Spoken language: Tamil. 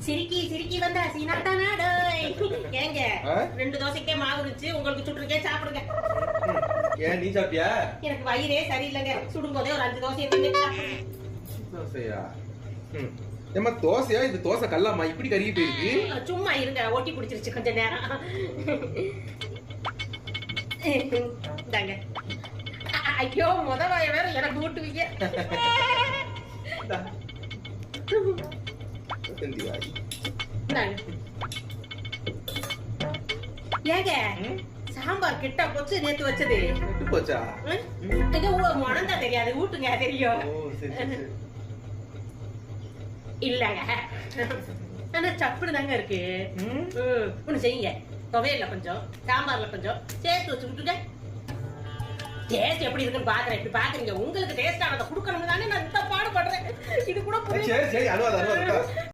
சிரிக்கி சிரிக்கி வந்தா சீனாட்டானா டேய். ஏங்க 2 தோசைக்கே மாவு இருந்துச்சு, உங்களுக்கு சுட்டுருக்கே சாப்பிடுங்க. ஏன் நீ சாப்பிட்டியா? எனக்கு வயிறே சரியில்லைங்க, சுடும் போதே ஒரு 5 தோசையை தின்னு சாப்பிடுங்க. தோசையா? ஏமா தோசையா? இது தோசை கல்லாமா இப்படி கருகி போயிருக்கு? சும்மா இருங்க, ஒட்டி பிடிச்சிருச்சு கொஞ்ச நேரம். இந்தாங்க. ஐயோ முதவாய வேற எனக்கு ஊட்டுவீங்க. ஏங்க சாம்பார் கிட்ட போச்சு, நேத்து வச்சது போச்சா? மணந்தா தெரியாது, ஊட்டுங்க தெரியும். இல்லங்க ஆனா சப்புடு தாங்க இருக்கு. ஒண்ணு செய்யுங்க, துவையல்ல கொஞ்சம் சாம்பார்ல கொஞ்சம் சேர்த்து வச்சு விட்டுங்க. டேஸ்ட் எப்படி இருக்குன்னு பாக்குறேன். இப்படி பாக்குறீங்க, உங்களுக்கு டேஸ்ட் ஆனதை கொடுக்கணும் தானே நான் இந்த பாடுபடுறேன். இது கூட சரி சரி அனுவாத